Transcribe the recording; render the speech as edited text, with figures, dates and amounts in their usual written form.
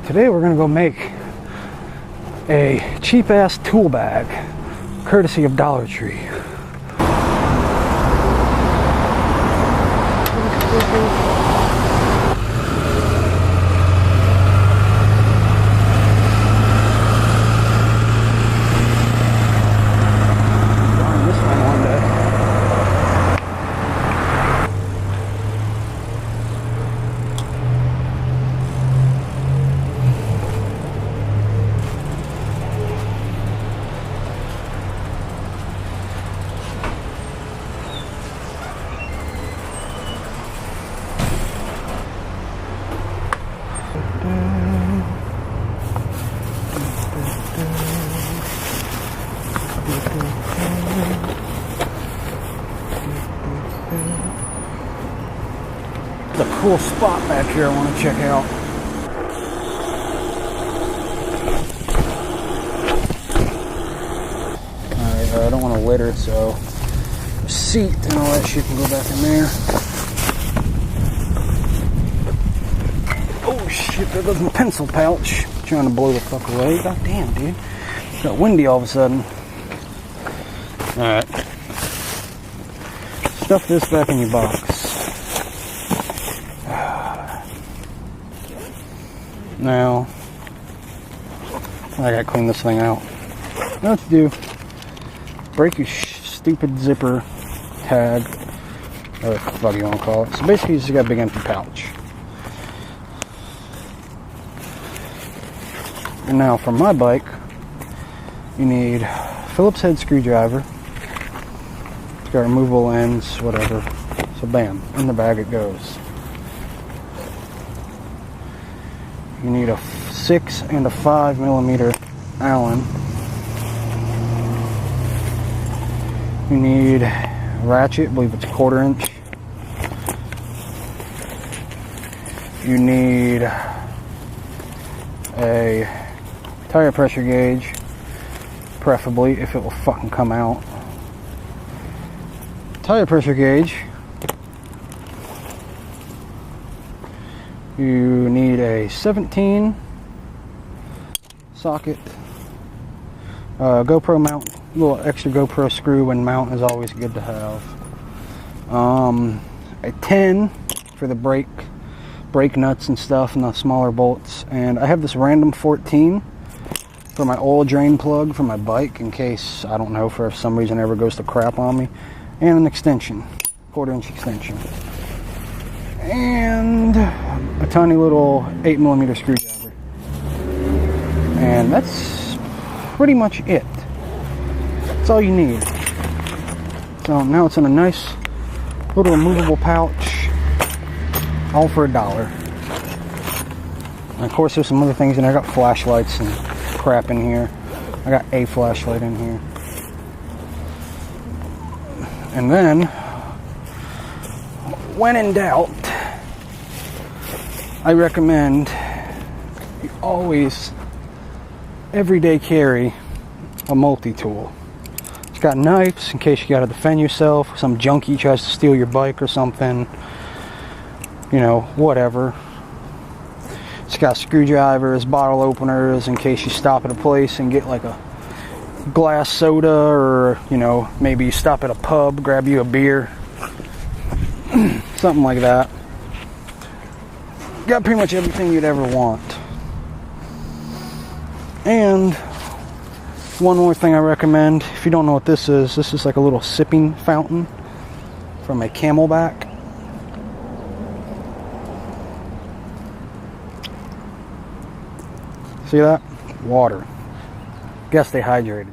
Today we're gonna go make a cheap-ass tool bag, courtesy of Dollar Tree. There's a cool spot back here I want to check out. Alright, I don't want to litter, so the seat and all that shit can go back in there. Oh shit, there goes my pencil pouch. Trying to blow the fuck away. God damn, dude. It got windy all of a sudden. Alright. Stuff this back in your box. Now, I gotta clean this thing out. What to do? Break your stupid zipper tag, or what the fuck you want to call it. So basically, you just got a big empty pouch. And now, for my bike, you need a Phillips head screwdriver. It's got removable ends, whatever. So bam, in the bag it goes. You need a 6 and a 5 millimeter Allen. You need a ratchet, I believe it's 1/4 inch. You need a tire pressure gauge, preferably, if it will fucking come out. Tire pressure gauge. You need a 17 socket, GoPro mount, a little extra GoPro screw and mount is always good to have. A 10 for the brake nuts and stuff and the smaller bolts. And I have this random 14 for my oil drain plug for my bike in case, I don't know, for if some reason it ever goes to crap on me. And an extension, 1/4 inch extension. And a tiny little 8 millimeter screwdriver. And that's pretty much it. That's all you need. So now it's in a nice little removable pouch, all for $1. And of course there's some other things in there. I got flashlights and crap in here. I got a flashlight in here. And then, when in doubt, I recommend you always, everyday carry a multi-tool. It's got knives in case you gotta defend yourself. Some junkie tries to steal your bike or something. You know, whatever. It's got screwdrivers, bottle openers in case you stop at a place and get like a glass soda, or, you know, maybe you stop at a pub, grab you a beer. Something like that. Got pretty much everything you'd ever want. And one more thing I recommend, if you don't know what this is like a little sipping fountain from a Camelback. See that? Water. Guess they hydrated.